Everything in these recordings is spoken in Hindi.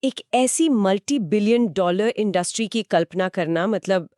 एक ऐसी मल्टी बिलियन डॉलर इंडस्ट्री की कल्पना करना मतलब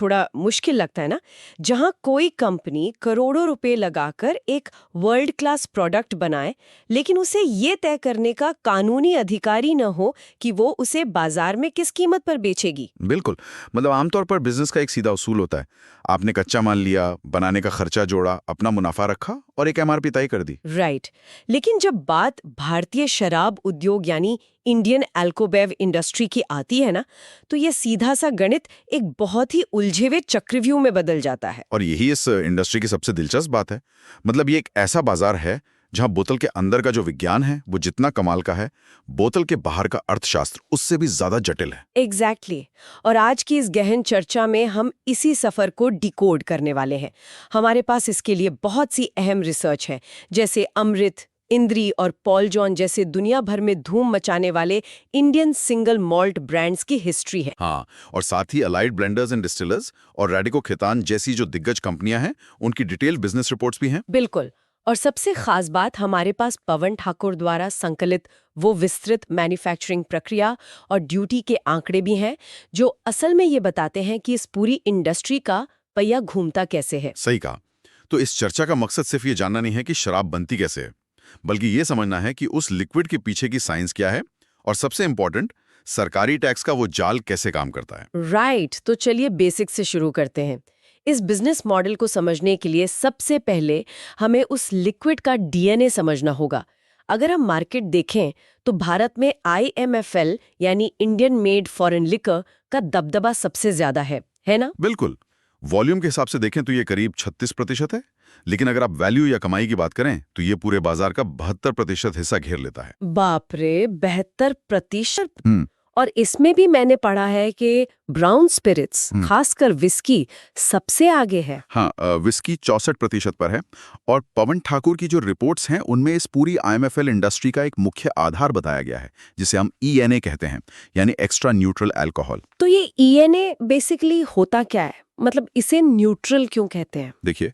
थोड़ा मुश्किल लगता है ना, जहां कोई कंपनी करोड़ों रुपए लगाकर एक वर्ल्ड क्लास प्रोडक्ट बनाए, लेकिन उसे ये तय करने का कानूनी अधिकार ही न हो कि वो उसे बाजार में किस कीमत पर बेचेगी। बिल्कुल। मतलब आमतौर पर बिजनेस का एक सीधा उसूल होता है। आपने कच्चा माल लिया, बनाने का खर्चा जोड़ा, अपना मुनाफा रखा और एक एमआरपी तय कर दी। राइट। लेकिन जब बात भारतीय शराब उद्योग यानी इंडियन अल्कोबेव इंडस्ट्री की आती है ना, तो ये सीधा सा गणित एक बहुत ही उलझे हुए चक्रव्यूह में बदल जाता है। और यही इस इंडस्ट्री की सबसे दिलचस्प बात है। मतलब ये एक ऐसा बाजार है जहां बोतल के अंदर का जो विज्ञान है वो जितना कमाल का है, बोतल के बाहर का अर्थशास्त्र उससे भी ज्यादा जटिल है। एग्जैक्टली और आज की इस गहन चर्चा में हम इसी सफर को डिकोड करने वाले हैं। हमारे पास इसके लिए बहुत सी अहम रिसर्च है, जैसे अमृत, इंद्री और पॉल जॉन जैसे दुनिया भर में धूम मचाने वाले इंडियन सिंगल मॉल्ट ब्रांड्स की हिस्ट्री है। हाँ, और साथ ही अलाइड ब्लेंडर्स एंड डिस्टिलर्स और रेडिको खैतान जैसी जो दिग्गज कंपनियां हैं, उनकी डिटेल बिजनेस रिपोर्ट्स भी हैं। बिल्कुल। और सबसे खास बात, हमारे पास पवन ठाकुर द्वारा संकलित वो विस्तृत मैन्युफैक्चरिंग प्रक्रिया और ड्यूटी के आंकड़े भी हैं, जो असल में ये बताते हैं कि इस पूरी इंडस्ट्री का पहिया घूमता कैसे है। सही कहा। तो इस चर्चा का मकसद सिर्फ ये जानना नहीं है कि शराब बनती कैसे है, बल्कि ये समझना है कि उस लिक्विड के पीछे की साइंस क्या है, और सबसे इंपॉर्टेंट, सरकारी टैक्स का वो जाल कैसे काम करता है। राइट, तो चलिए बेसिक से शुरू करते हैं। इस बिजनेस मॉडल को समझने के लिए सबसे पहले हमें उस लिक्विड का डीएनए समझना होगा। अगर हम मार्केट देखें तो भारत में आईएमएफएल यानी इंडियन मेड फॉरेन लिकर का दबदबा सबसे ज्यादा है ना? बिल्कुल। वॉल्यूम के हिसाब से देखें तो ये करीब 36% है, लेकिन अगर आप वैल्यू या कमाई की बात करें तो ये पूरे बाजार का 72% हिस्सा घेर लेता है। बाप रे, 72%! हम्म। और इसमें भी मैंने पढ़ा है कि ब्राउन स्पिरिट्स, खासकर विस्की, सबसे आगे है। हाँ, विस्की 64% पर है। और पवन ठाकुर की जो रिपोर्ट्स हैं उनमें इस पूरी आईएमएफएल इंडस्ट्री का एक मुख्य आधार बताया गया है, जिसे हम ईएनए कहते हैं, यानी एक्स्ट्रा न्यूट्रल अल्कोहल। तो ये ईएनए बेसिकली होता क्या है? मतलब इसे न्यूट्रल क्यों कहते हैं? देखिए,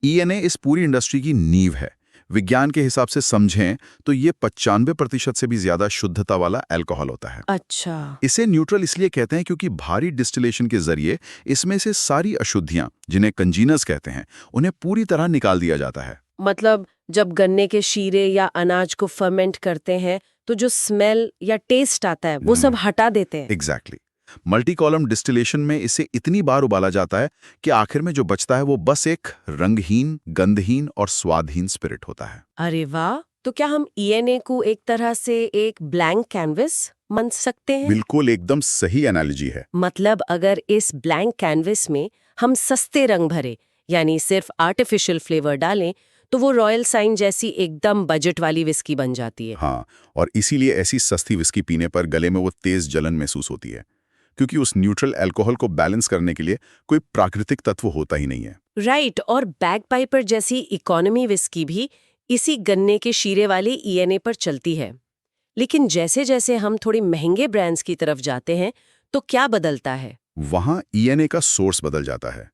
ईएनए इस पूरी इंडस्ट्री की नींव है। विज्ञान के हिसाब से समझें तो ये 95% से भी ज्यादा शुद्धता वाला अल्कोहल होता है। अच्छा। इसे न्यूट्रल इसलिए कहते हैं क्योंकि भारी डिस्टिलेशन के जरिए इसमें से सारी अशुद्धियां, जिन्हें कंजीनस कहते हैं, उन्हें पूरी तरह निकाल दिया जाता है। मतलब जब गन्ने के शीरे या अनाज को फर्मेंट करते हैं तो जो स्मेल या टेस्ट आता है वो सब हटा देते हैं। एग्जैक्टली। मल्टी कॉलम डिस्टिलेशन में इसे इतनी बार उबाला जाता है कि आखिर में जो बचता है वो बस एक रंगहीन, गंधहीन और स्वादहीन स्पिरिट होता है। अरे वाह! तो क्या हम ईएनए को एक तरह से एक ब्लैंक कैनवस मान सकते हैं? बिल्कुल, एकदम सही एनालॉजी है। मतलब अगर इस ब्लैंक कैनवस में हम सस्ते रंग भरे, यानी सिर्फ आर्टिफिशियल फ्लेवर डालें, तो वो रॉयल साइन जैसी एकदम बजट वाली विस्की बन जाती है। हाँ, और इसीलिए ऐसी सस्ती विस्की पीने पर गले में वो तेज जलन महसूस होती है, क्योंकि उस न्यूट्रल अल्कोहल को बैलेंस करने के लिए कोई प्राकृतिक तत्व होता ही नहीं है। राइट। और बैगपाइपर जैसी इकोनॉमी विस्की भी इसी गन्ने के शीरे वाले ईएनए पर चलती है। लेकिन जैसे जैसे हम थोड़ी महंगे ब्रांड्स की तरफ जाते हैं तो क्या बदलता है? वहां ईएनए का सोर्स बदल जाता है।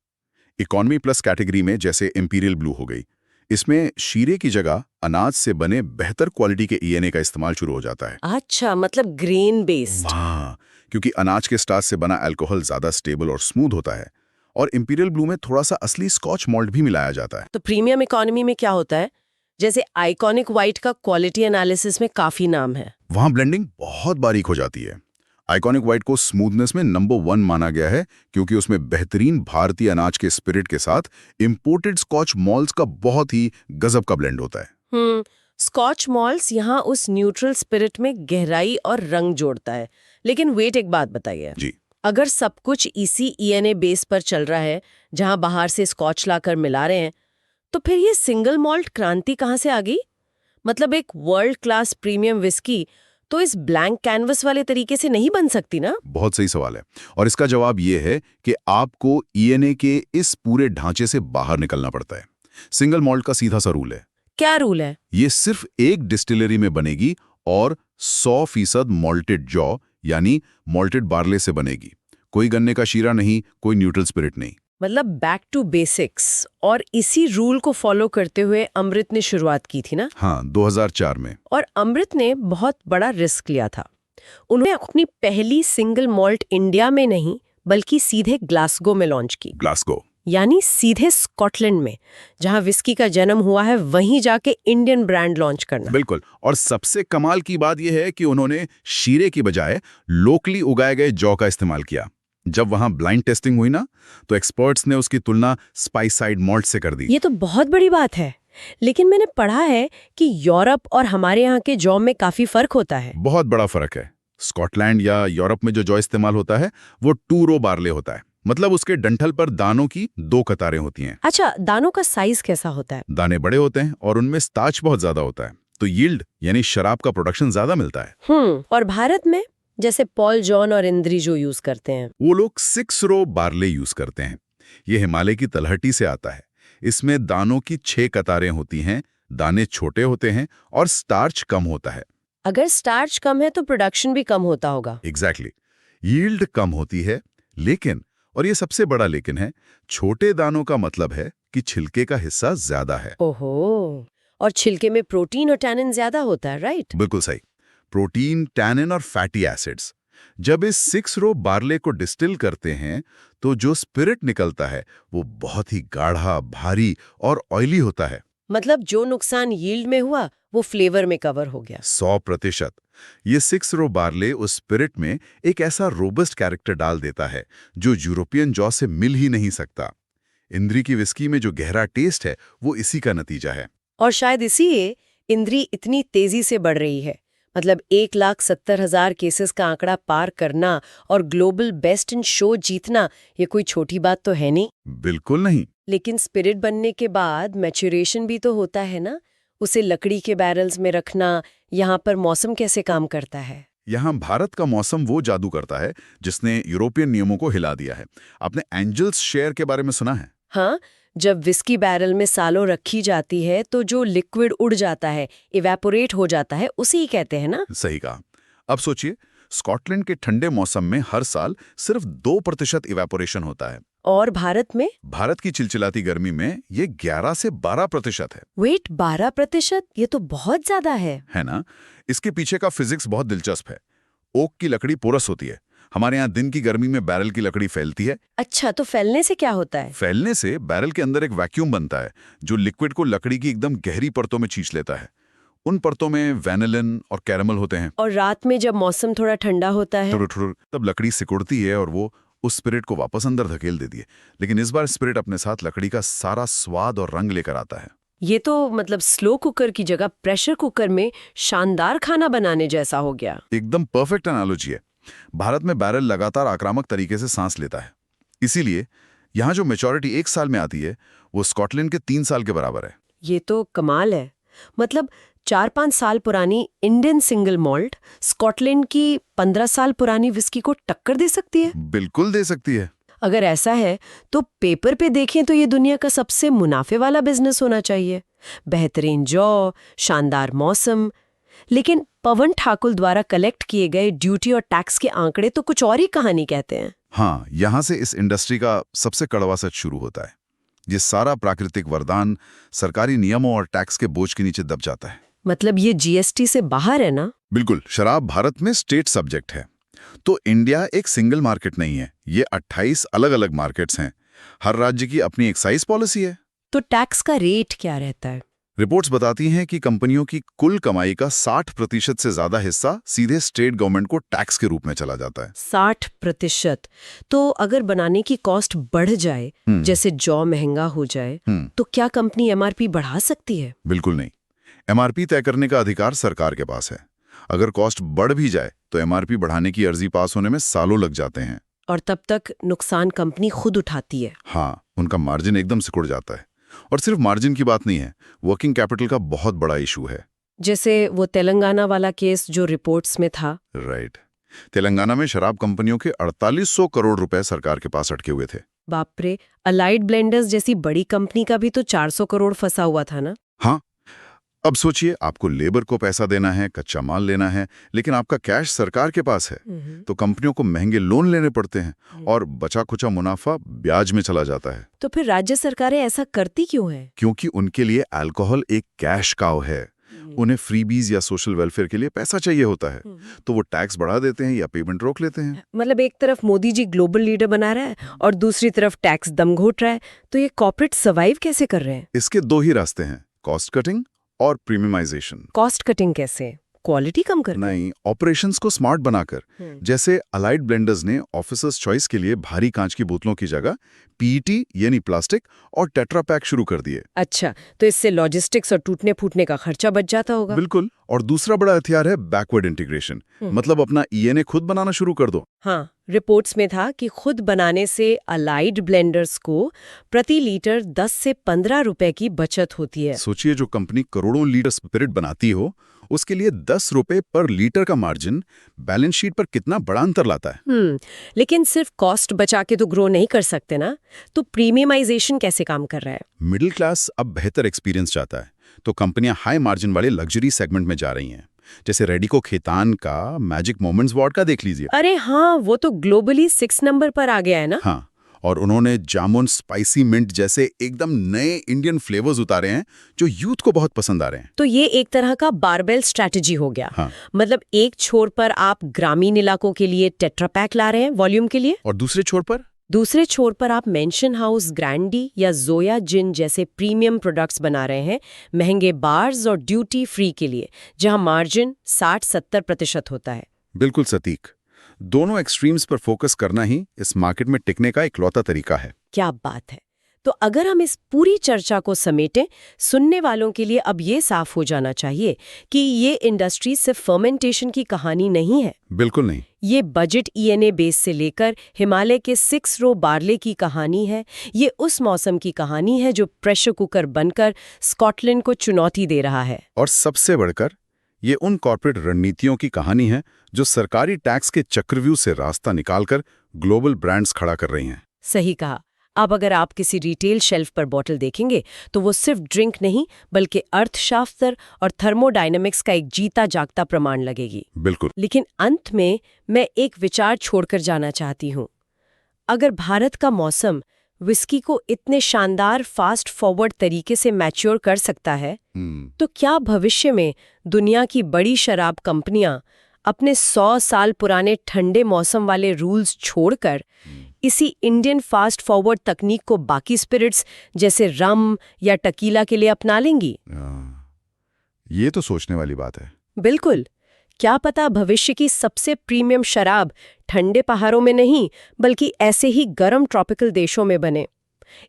इकोनॉमी प्लस कैटेगरी में जैसे इंपीरियल ब्लू हो गई, इसमें शीरे की जगह अनाज से बने बेहतर क्वालिटी के ईएनए का इस्तेमाल शुरू हो जाता है। अच्छा, मतलब ग्रेन बेस्ड। वाह! क्योंकि अनाज के स्टार्च से बना अल्कोहल ज्यादा स्टेबल और स्मूथ होता है। और इंपीरियल ब्लू में थोड़ा सा असली स्कॉच मॉल्ट भी मिलाया जाता है। तो प्रीमियम इकोनॉमी में क्या होता है? जैसे आइकॉनिक व्हाइट का क्वालिटी एनालिसिस में काफी नाम है। वहां ब्लेंडिंग बहुत बारीक हो जाती है। आइकॉनिक व्हाइट को स्मूथनेस में नंबर 1 माना गया है, क्योंकि उसमें बेहतरीन भारतीय अनाज के स्पिरिट के साथ इंपोर्टेड स्कॉच मॉल्ट्स का बहुत ही गजब का ब्लेंड होता है। स्कॉच मॉल्ट्स यहाँ उस न्यूट्रल स्पिरिट में गहराई और रंग जोड़ता है। लेकिन वेट, एक बात बताइए जी। अगर सब कुछ इसी ईएनए बेस पर चल रहा है, जहां बाहर से स्कॉच लाकर मिला रहे हैं, तो फिर ये सिंगल मॉल्ट क्रांति कहां से आ गई? मतलब एक वर्ल्ड क्लास प्रीमियम विस्की तो इस ब्लैंक कैनवस वाले तरीके से नहीं बन सकती ना? बहुत सही सवाल है, और इसका जवाब ये है कि आपको ईएनए के इस पूरे ढांचे से बाहर निकलना पड़ता है। सिंगल मॉल्ट का सीधा सा रूल है। क्या रूल है? ये सिर्फ एक डिस्टिलरी में बनेगी और 100% मॉल्टेड जॉ यानी मॉल्टेड बार्ले से बनेगी। कोई गन्ने का शीरा नहीं, कोई न्यूट्रल स्पिरिट नहीं। मतलब बैक टू बेसिक्स। और इसी रूल को फॉलो करते हुए अमृत ने शुरुआत की थी ना? हाँ, 2004 में। और अमृत ने बहुत बड़ा रिस्क लिया था। उन्होंने अपनी पहली सिंगल मॉल्ट इंडिया में नहीं बल्कि सीधे ग्लासगो में लॉन्च की, ग्लासगो, यानी सीधे स्कॉटलैंड में, जहां विस्की का जन्म हुआ है, वहीं जाके इंडियन ब्रांड लॉन्च करना। बिल्कुल। और सबसे कमाल की बात यह है कि उन्होंने शीरे की बजाय लोकली उगाए गए जौ का इस्तेमाल किया। जब वहां ब्लाइंड टेस्टिंग हुई ना, तो एक्सपर्ट्स ने उसकी तुलना स्पाइसाइड मॉल्ट से कर दी। ये तो बहुत बड़ी बात है। लेकिन मैंने पढ़ा है कि यूरोप और हमारे यहाँ के जौ में काफी फर्क होता है। बहुत बड़ा फर्क है। स्कॉटलैंड या यूरोप में जो जौ इस्तेमाल होता है वो टू रो बार्ले होता है, मतलब उसके डंठल पर दानों की 2 कतारें होती हैं। अच्छा, दानों का साइज कैसा होता है? दाने बड़े होते हैं और उनमें स्टार्च बहुत ज्यादा होता है, तो यील्ड यानी शराब का प्रोडक्शन ज्यादा मिलता है। और भारत में जैसे पॉल जॉन और इंद्री जो यूज करते हैं, वो लोग 6 रो बार्ले यूज करते हैं। ये हिमालय की तलहटी से आता है। इसमें दानों की 6 कतारें होती हैं, दाने छोटे होते हैं और स्टार्च कम होता है। अगर स्टार्च कम है तो प्रोडक्शन भी कम होता होगा। एग्जैक्टली, यील्ड कम होती है, लेकिन, और ये सबसे बड़ा लेकिन है, छोटे दानों का मतलब है कि छिलके का हिस्सा ज्यादा है। ओहो, और छिलके में प्रोटीन और टैनिन ज्यादा होता है, राइट? बिल्कुल सही। प्रोटीन, टैनिन और फैटी एसिड्स। जब इस 6 रो बार्ले को डिस्टिल करते हैं तो जो स्पिरिट निकलता है वो बहुत ही गाढ़ा, भारी और ऑयली होता है। मतलब जो नुकसान यील्ड में हुआ वो फ्लेवर में कवर हो गया। 100%। ये 6 रो बार्ले उस स्पिरिट में एक ऐसा रोबस्ट कैरेक्टर डाल देता है जो यूरोपियन जॉ से मिल ही नहीं सकता। इंद्री की विस्की में जो गहरा टेस्ट है वो इसी का नतीजा है। और शायद इसीलिए इंद्री इतनी तेजी से बढ़ रही है। मतलब 1,70,000 केसेस का आंकड़ा पार करना और ग्लोबल बेस्ट इन शो जीतना, ये कोई छोटी बात तो है नहीं। बिल्कुल नहीं। लेकिन स्पिरिट बनने के बाद मैच्योरेशन भी तो होता है ना, उसे लकड़ी के बैरल्स में रखना। यहाँ पर मौसम कैसे काम करता है? यहाँ भारत का मौसम वो जादू करता है जिसने यूरोपियन नियमों को हिला दिया है। आपने एंजल्स शेयर के बारे में सुना है? हाँ, जब विस्की बैरल में सालों रखी जाती है तो जो लिक्विड उड़ जाता है, इवेपोरेट हो जाता है, उसी ही कहते हैं ना? सही कहा। अब सोचिए, स्कॉटलैंड के ठंडे मौसम में हर साल सिर्फ 2% इवेपोरेशन होता है। और भारत में? भारत की चिलचिलाती गर्मी में ये 11 से 12% है। वेट, 12%? ये तो बहुत ज्यादा है ना? इसके पीछे का फिजिक्स बहुत दिलचस्प है। ओक की लकड़ी पोरस होती है। हमारे यहाँ दिन की गर्मी में बैरल की लकड़ी फैलती है। अच्छा, तो फैलने से क्या होता है? फैलने से बैरल के अंदर एक वैक्यूम बनता है जो लिक्विड को लकड़ी की एकदम गहरी परतों में खींच लेता है। उन परतों में वैनिलिन और कैरेमल होते हैं। और रात में जब मौसम थोड़ा ठंडा होता है, तब लकड़ी सिकुड़ती है और वो उस स्पिरिट को वापस अंदर धकेल देती है। लेकिन इस बार स्पिरिट अपने साथ लकड़ी का सारा स्वाद और रंग लेकर आता है। ये तो मतलब स्लो कुकर की जगह प्रेशर कुकर में शानदार खाना बनाने जैसा हो गया। एकदम परफेक्ट एनालॉजी है। भारत में बैरल लगातार आक्रामक तरीके से सांस लेता है, इसीलिए यहाँ जो मैच्योरिटी 1 साल में आती है वो स्कॉटलैंड के 3 साल के बराबर है। ये तो कमाल है। मतलब 4-5 साल पुरानी इंडियन सिंगल मॉल्ट स्कॉटलैंड की 15 साल पुरानी विस्की को टक्कर दे सकती है। बिल्कुल दे सकती है। अगर ऐसा है तो पेपर पे देखें तो ये दुनिया का सबसे मुनाफे वाला बिजनेस होना चाहिए। बेहतरीन जौ, शानदार मौसम। लेकिन पवन ठाकुर द्वारा कलेक्ट किए गए ड्यूटी और टैक्स के आंकड़े तो कुछ और ही कहानी कहते हैं। हाँ, यहाँ से इस इंडस्ट्री का सबसे कड़वा सच शुरू होता है। ये सारा प्राकृतिक वरदान सरकारी नियमों और टैक्स के बोझ के नीचे दब जाता है। मतलब ये जीएसटी से बाहर है ना? बिल्कुल। शराब भारत में स्टेट सब्जेक्ट है, तो इंडिया एक सिंगल मार्केट नहीं है, ये 28 अलग अलग मार्केट्स हैं। हर राज्य की अपनी एक्साइज पॉलिसी है। तो टैक्स का रेट क्या रहता है? रिपोर्ट्स बताती हैं कि कंपनियों की कुल कमाई का 60% से ज्यादा हिस्सा सीधे स्टेट गवर्नमेंट को टैक्स के रूप में चला जाता है। 60%? तो अगर बनाने की कॉस्ट बढ़ जाए, जैसे जौ महंगा हो जाए, तो क्या कंपनी एमआरपी बढ़ा सकती है? बिल्कुल नहीं। एमआरपी तय करने का अधिकार सरकार के पास है। अगर कॉस्ट बढ़ भी जाए तो एमआरपी बढ़ाने की अर्जी पास होने में सालों लग जाते हैं। और तब तक नुकसान कंपनी खुद उठाती है। हाँ, उनका मार्जिन एकदम सिकुड़ जाता है। और सिर्फ मार्जिन की बात नहीं है, वर्किंग कैपिटल का बहुत बड़ा इशू है। जैसे वो तेलंगाना वाला केस जो रिपोर्ट्स में था। राइट। तेलंगाना में शराब कंपनियों के 4800 करोड़ रुपए सरकार के पास अटके हुए थे। बाप रे, अलाइड ब्लेंडर्स जैसी बड़ी कंपनी का भी तो 400 करोड़ फंसा हुआ था ना? हाँ। अब सोचिए, आपको लेबर को पैसा देना है, कच्चा माल लेना है, लेकिन आपका कैश सरकार के पास है, तो कंपनियों को महंगे लोन लेने पड़ते हैं और बचा खुचा मुनाफा ब्याज में चला जाता है। तो फिर राज्य सरकारें ऐसा करती क्यों है? क्योंकि उनके लिए अल्कोहल एक कैश काउ है। उन्हें फ्रीबीज या सोशल वेलफेयर के लिए पैसा चाहिए होता है, तो वो टैक्स बढ़ा देते हैं या पेमेंट रोक लेते हैं। मतलब एक तरफ मोदी जी ग्लोबल लीडर बना रहा है और दूसरी तरफ टैक्स दम घोट रहा है, तो ये कॉर्पोरेट सर्वाइव कैसे कर रहे हैं? इसके दो ही रास्ते हैं, कॉस्ट कटिंग और प्रीमियमाइजेशन। कॉस्ट कटिंग कैसे? क्वालिटी कम कर? नहीं, ऑपरेशंस को स्मार्ट बनाकर। जैसे अलाइड ब्लेंडर्स ने ऑफिसर्स चॉइस के लिए भारी कांच की बोतलों की जगह पीईटी यानी प्लास्टिक और टेट्रा पैक शुरू कर दिए। अच्छा, तो इससे लॉजिस्टिक्स और टूटने फूटने का खर्चा बच जाता होगा। बिल्कुल। और दूसरा बड़ा हथियार है बैकवर्ड इंटीग्रेशन, मतलब अपना ईएनए खुद बनाना शुरू कर दो। हाँ, रिपोर्ट्स में था कि खुद बनाने से अलाइड ब्लेंडर्स को प्रति लीटर 10 से 15 रुपए की बचत होती है। सोचिए, जो कंपनी करोड़ों लीटर स्पिरिट बनाती हो, उसके लिए 10 रुपए पर लीटर का मार्जिन बैलेंस शीट पर कितना बड़ा अंतर लाता है। लेकिन सिर्फ कॉस्ट बचा के तो ग्रो नहीं कर सकते ना, तो प्रीमियमाइजेशन कैसे काम कर रहा है? मिडिल क्लास अब बेहतर एक्सपीरियंस चाहता है, तो कंपनियां हाई मार्जिन वाले लग्जरी सेगमेंट में जा रही हैं। जैसे रेडिको खेतान का मैजिक मोमेंट्स वॉडका देख लीजिए। अरे हाँ, वो तो ग्लोबली 6 नंबर पर आ गया है ना। हाँ, और उन्होंने जामुन स्पाइसी मिंट जैसे एकदम नए इंडियन फ्लेवर्स उतारे हैं जो यूथ को बहुत पसंद आ रहे हैं। तो ये एक तरह का बारबेल स्ट्रैटेजी हो गया। हाँ। मतलब एक छोर पर आप ग्रामीण इलाकों के लिए टेट्रा पैक ला रहे हैं वॉल्यूम के लिए, और दूसरे छोर पर आप मेंशन हाउस ग्रैंडी या जोया जिन जैसे प्रीमियम प्रोडक्ट्स बना रहे हैं महंगे बार्स और ड्यूटी फ्री के लिए, जहां मार्जिन 60-70% होता है। बिल्कुल सटीक। दोनों एक्सट्रीम्स पर फोकस करना ही इस मार्केट में टिकने का इकलौता तरीका है। क्या बात है। तो अगर हम इस पूरी चर्चा को समेटें, सुनने वालों के लिए अब ये साफ हो जाना चाहिए कि ये इंडस्ट्री सिर्फ फर्मेंटेशन की कहानी नहीं है। बिल्कुल नहीं। ये बजट ईएनए बेस से लेकर हिमालय के 6 रो बार्ले की कहानी है। ये उस मौसम की कहानी है जो प्रेशर कुकर बनकर स्कॉटलैंड को चुनौती दे रहा है। और सबसे बढ़कर ये उन कॉर्पोरेट रणनीतियों की कहानी है जो सरकारी टैक्स के चक्रव्यूह से रास्ता निकालकर ग्लोबल ब्रांड्स खड़ा कर रही हैं। सही कहा। अब अगर आप किसी रिटेल शेल्फ पर बॉटल देखेंगे तो वो सिर्फ ड्रिंक नहीं बल्कि अर्थशास्त्र और थर्मोडायनेमिक्स का एक जीता जागता प्रमाण लगेगी। बिल्कुल। लेकिन अंत में मैं एक विचार छोड़कर जाना चाहती हूँ। अगर भारत का मौसम विस्की को इतने शानदार फास्ट फॉरवर्ड तरीके से मैच्योर कर सकता है, तो क्या भविष्य में दुनिया की बड़ी शराब कंपनियां अपने 100 साल पुराने ठंडे मौसम वाले रूल्स छोड़कर इसी इंडियन फास्ट फॉरवर्ड तकनीक को बाकी स्पिरिट्स जैसे रम या टकीला के लिए अपना लेंगी? ये तो सोचने वाली बात है। बिल्कुल। क्या पता भविष्य की सबसे प्रीमियम शराब ठंडे पहाड़ों में नहीं बल्कि ऐसे ही गर्म ट्रॉपिकल देशों में बने।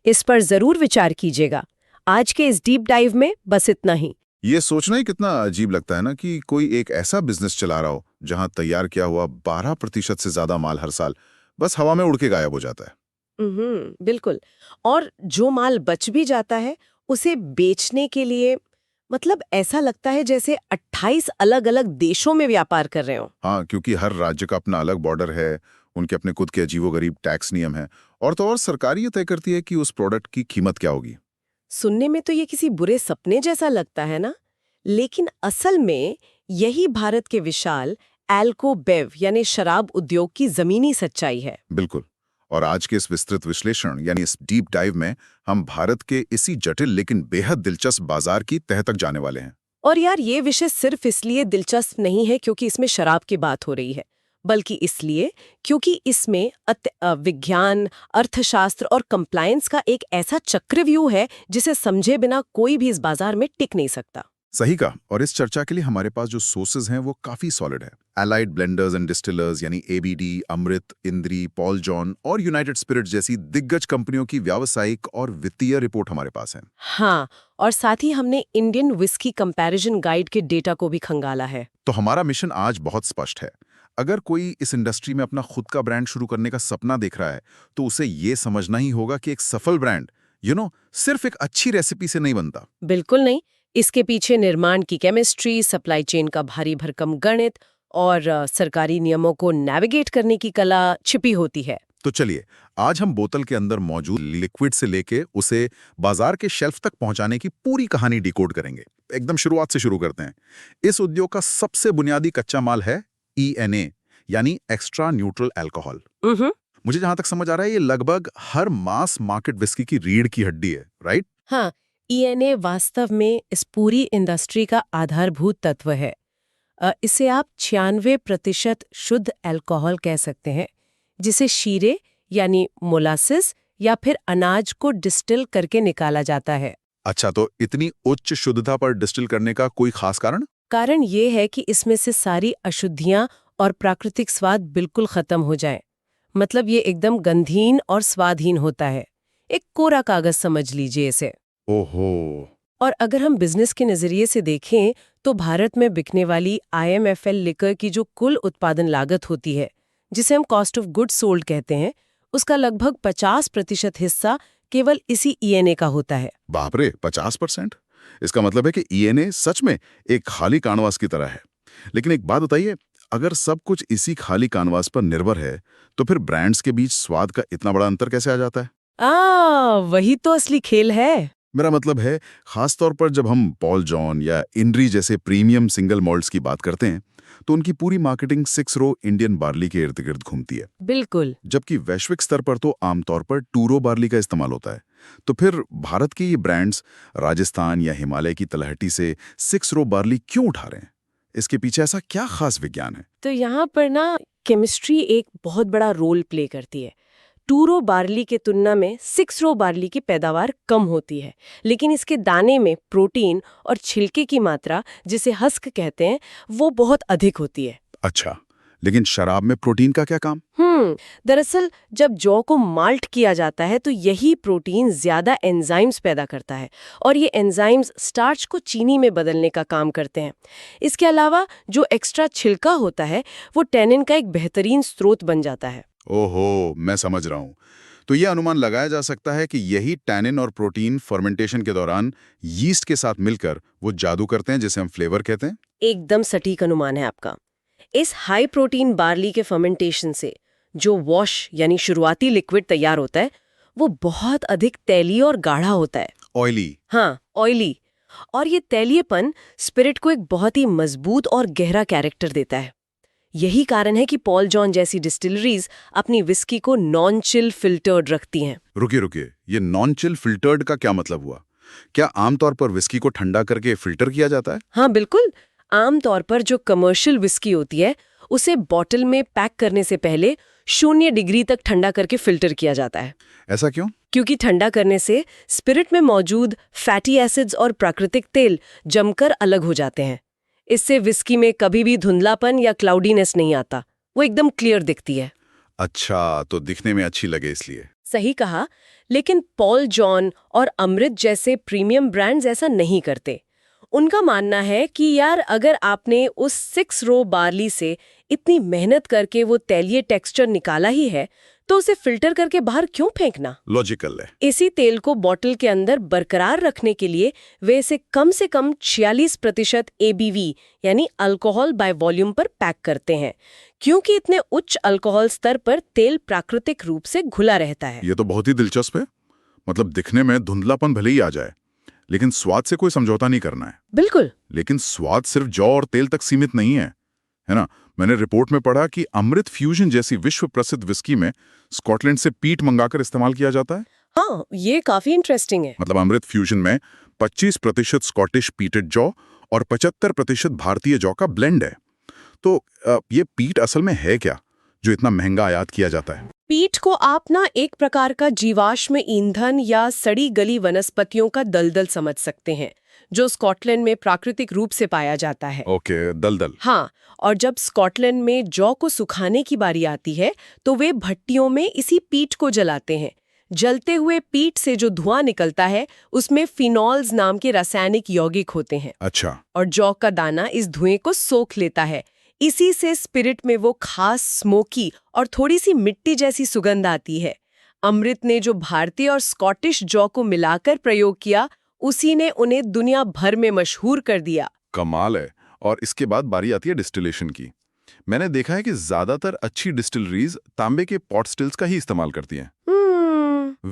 इस पर जरूर विचार कीजिएगा। आज के इस डीप डाइव में बस इतना ही। ये सोचना ही कितना अजीब लगता है ना कि कोई एक ऐसा बिजनेस चला रहा हो जहां तैयार किया हुआ 12% से ज्यादा माल हर साल बस हवा में उड़ के गायब हो जाता है। बिल्कुल। और जो माल बच भी जाता है उसे बेचने के लिए मतलब ऐसा लगता है जैसे 28 अलग-अलग देशों में व्यापार कर रहे हो। हाँ, क्योंकि हर राज्य का अपना अलग बॉर्डर है, उनके अपने खुद के अजीबोगरीब टैक्स नियम हैं, और तो और सरकार ये तय करती है कि उस प्रोडक्ट की कीमत क्या होगी। सुनने में तो ये किसी बुरे सपने जैसा लगता है ना, लेकिन असल में यही भारत के विशाल एल्को बेव यानी शराब उद्योग की जमीनी सच्चाई है। बिल्कुल। और आज के इस विस्तृत विश्लेषण यानी इस डीप डाइव में हम भारत के इसी जटिल लेकिन बेहद दिलचस्प बाजार की तह तक जाने वाले हैं। और यार, ये विषय सिर्फ इसलिए दिलचस्प नहीं है क्योंकि इसमें शराब की बात हो रही है, बल्कि इसलिए क्योंकि इसमें विज्ञान, अर्थशास्त्र और कंप्लायंस का एक ऐसा चक्रव्यूह है जिसे समझे बिना कोई भी इस बाजार में टिक नहीं सकता। सही कहा। और इस चर्चा के लिए हमारे पास जो सोर्सेज हैं वो काफी सॉलिड है। एलाइड ब्लेंडर्स एंड डिस्टिलर्स यानी एबीडी, अमृत, इंद्री, पॉल जॉन और यूनाइटेड स्पिरिट्स जैसी दिग्गज कंपनियों की व्यावसायिक और वित्तीय रिपोर्ट हमारे पास है। हाँ, और साथ ही हमने इंडियन विस्की कंपैरिजन गाइड के डेटा को भी खंगाला है। तो हमारा मिशन आज बहुत स्पष्ट है। अगर कोई इस इंडस्ट्री में अपना खुद का ब्रांड शुरू करने का सपना देख रहा है तो उसे ये समझना ही होगा कि एक सफल ब्रांड सिर्फ एक अच्छी रेसिपी से नहीं बनता। बिल्कुल नहीं। इसके पीछे निर्माण की केमिस्ट्री, सप्लाई चेन का भारी भरकम गणित और सरकारी नियमों को नेविगेट करने की कला छिपी होती है। तो चलिए, आज हम बोतल के अंदर मौजूद लिक्विड से लेके उसे बाजार के शेल्फ तक पहुंचाने की पूरी कहानी डिकोड करेंगे। एकदम शुरुआत से शुरू करते हैं। इस उद्योग का सबसे बुनियादी कच्चा माल है ENA यानी एक्स्ट्रा न्यूट्रल अल्कोहल। मुझे जहां तक समझ आ रहा है ये लगभग हर मास मार्केट विस्की की रीढ़ की हड्डी है, राइट? हाँ, ईएनए वास्तव में इस पूरी इंडस्ट्री का आधारभूत तत्व है। इसे आप 96% शुद्ध अल्कोहल कह सकते हैं, जिसे शीरे यानी मोलासिस या फिर अनाज को डिस्टिल करके निकाला जाता है। अच्छा, तो इतनी उच्च शुद्धता पर डिस्टिल करने का कोई खास कारण? कारण ये है कि इसमें से सारी अशुद्धियां और प्राकृतिक स्वाद बिल्कुल खत्म हो जाएं। मतलब ये एकदम गंधहीन और स्वादहीन होता है। एक कोरा कागज समझ लीजिए इसे। ओहो। और अगर हम बिजनेस के नजरिए से देखें तो भारत में बिकने वाली IMFL लिकर की जो कुल उत्पादन लागत होती है, जिसे हम कॉस्ट ऑफ गुड्स सोल्ड कहते हैं, उसका लगभग 50% हिस्सा केवल इसी ईएनए का होता है। बाप रे, 50%? इसका मतलब है कि ईएनए सच में एक खाली कानवास की तरह है। लेकिन एक बात बताइए, अगर सब कुछ इसी खाली कानवास पर निर्भर है, तो फिर ब्रांड्स के बीच स्वाद का इतना बड़ा अंतर कैसे आ जाता है? वही तो असली खेल है। मेरा मतलब है, खास तौर पर जब हम पॉल जॉन या इनरी जैसे प्रीमियम सिंगल मॉल्ट्स की बात करते हैं, तो उनकी पूरी मार्केटिंग 6 रो इंडियन बार्ली के इर्द गिर्द घूमती है। बिल्कुल। जबकि वैश्विक स्तर पर तो आमतौर पर 2 रो बार्ली का इस्तेमाल होता है। तो फिर भारत के ये ब्रांड्स राजस्थान या हिमालय की तलहटी से 6 रो बार्ली क्यों उठा रहे हैं? इसके पीछे ऐसा क्या खास विज्ञान है? तो यहाँ पर ना केमिस्ट्री एक बहुत बड़ा रोल प्ले करती है। 2 रो बार्ली के तुलना में 6 रो बार्ली की पैदावार कम होती है, लेकिन इसके दाने में प्रोटीन और छिलके की मात्रा, जिसे हस्क कहते हैं, वो बहुत अधिक होती है। अच्छा, लेकिन शराब में प्रोटीन का क्या काम? दरअसल जब जौ को माल्ट किया जाता है तो यही प्रोटीन ज्यादा एंजाइम्स पैदा करता है और ये एंजाइम्स स्टार्च को चीनी में बदलने का काम करते हैं। इसके अलावा जो एक्स्ट्रा छिलका होता है वो टैनिन का एक बेहतरीन स्रोत बन जाता है। ओहो, मैं समझ रहा हूँ। तो ये अनुमान लगाया जा सकता है कि यही टैनिन और प्रोटीन फर्मेंटेशन के दौरान यीस्ट के साथ मिलकर वो जादू करते हैं जिसे हम फ्लेवर कहते हैं। एकदम सटीक अनुमान है आपका। इस हाई प्रोटीन बार्ली के फर्मेंटेशन से जो वॉश यानी शुरुआती लिक्विड तैयार होता है वो बहुत अधिक तैलीय और गाढ़ा होता है। ऑयली। हाँ, ऑयली। और ये तैलीयपन स्पिरिट को एक बहुत ही मजबूत और गहरा कैरेक्टर देता है। यही कारण है कि पॉल जॉन जैसी डिस्टिलरीज अपनी विस्की को नॉन चिल फिल्टर्ड रखती हैं। रुकिए, ये नॉन चिल फिल्टर्ड का क्या मतलब हुआ? क्या आमतौर पर विस्की को ठंडा करके फिल्टर किया जाता है? हाँ बिल्कुल। आमतौर पर जो कमर्शियल विस्की होती है उसे बॉटल में पैक करने से पहले 0 डिग्री तक ठंडा करके फिल्टर किया जाता है। ऐसा क्यों? क्योंकि ठंडा करने से स्पिरिट में मौजूद फैटी एसिड्स और प्राकृतिक तेल जमकर अलग हो जाते हैं। इससे विस्की में कभी भी धुंधलापन या क्लाउडीनेस नहीं आता, वो एकदम क्लियर दिखती है। अच्छा, तो दिखने में अच्छी लगे इसलिए। सही कहा। लेकिन पॉल जॉन और अमृत जैसे प्रीमियम ब्रांड्स ऐसा नहीं करते। उनका मानना है कि यार अगर आपने उस 6 रो बार्ली से इतनी मेहनत करके वो तैलीय टेक्सचर निकाला ही है तो उसे फिल्टर करके बाहर क्यों फेंकना? लॉजिकल है। इसी तेल को बॉटल के अंदर बरकरार रखने के लिए वे इसे कम से कम 46% ABV यानी अल्कोहल बाय वॉल्यूम पर पैक करते हैं, क्योंकि इतने उच्च अल्कोहल स्तर पर तेल प्राकृतिक रूप से घुला रहता है। ये तो बहुत ही दिलचस्प है। मतलब दिखने में धुंधलापन भले ही आ जाए, लेकिन स्वाद से कोई समझौता नहीं करना है। बिल्कुल। लेकिन स्वाद सिर्फ जौ और तेल तक सीमित नहीं है ना? मैंने रिपोर्ट में पढ़ा कि अमृत फ्यूजन जैसी विश्व प्रसिद्ध विस्की में स्कॉटलैंड से पीट मंगाकर इस्तेमाल किया जाता है। हाँ, ये काफी इंटरेस्टिंग है। मतलब अमृत फ्यूजन में 25% स्कॉटिश पीटेड जौ और 75% भारतीय जौ का ब्लेंड है। तो ये पीट असल में है क्या, जो इतना महंगा आयात किया जाता है? पीट को आप ना एक प्रकार का जीवाश्म ईंधन या सड़ी गली वनस्पतियों का दलदल समझ सकते हैं, जो स्कॉटलैंड में प्राकृतिक रूप से पाया जाता है। ओके, दलदल। हाँ, और जब स्कॉटलैंड में जौ को सुखाने की बारी आती है तो वे भट्टियों में इसी पीट को जलाते हैं। जलते हुए पीट से जो धुआं निकलता है उसमें फिनॉल्स नाम के रासायनिक यौगिक होते हैं। अच्छा। और जौ का दाना इस धुएं को सोख लेता है। इसी से स्पिरिट में वो खास स्मोकी और थोड़ी सी मिट्टी जैसी सुगंध आती है। अमृत ने जो भारतीय और स्कॉटिश जौ को मिलाकर प्रयोग किया, उसी ने उन्हें दुनिया भर में मशहूर कर दिया। कमाल है। और इसके बाद बारी आती है डिस्टिलेशन की। मैंने देखा है कि ज्यादातर अच्छी डिस्टिलरीज तांबे के पॉट स्टिल्स का ही इस्तेमाल करती हैं।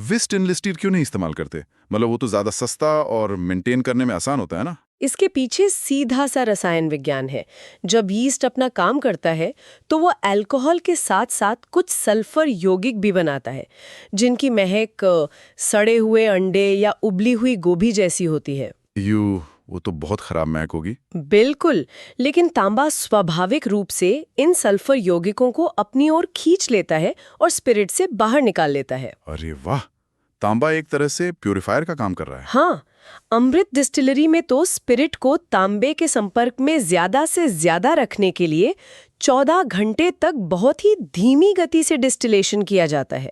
वे स्टेनलेस स्टील क्यों नहीं इस्तेमाल करते? मतलब वो तो ज्यादा सस्ता और मेंटेन करने में आसान होता है ना। इसके पीछे सीधा सा रसायन विज्ञान है। जब यीस्ट अपना काम करता है तो वो अल्कोहल के साथ साथ कुछ सल्फर यौगिक भी बनाता है, जिनकी महक सड़े हुए अंडे या उबली हुई गोभी जैसी होती है। वो तो बहुत खराब महक होगी। बिल्कुल, लेकिन तांबा स्वाभाविक रूप से इन सल्फर यौगिकों को अपनी ओर खींच लेता है और स्पिरिट से बाहर निकाल लेता है। अरे वाह, तांबा एक तरह से प्यूरिफायर का काम कर रहा है। हाँ, अमृत डिस्टिलरी में तो स्पिरिट को तांबे के संपर्क में ज्यादा से ज्यादा रखने के लिए 14 घंटे तक बहुत ही धीमी गति से डिस्टिलेशन किया जाता है।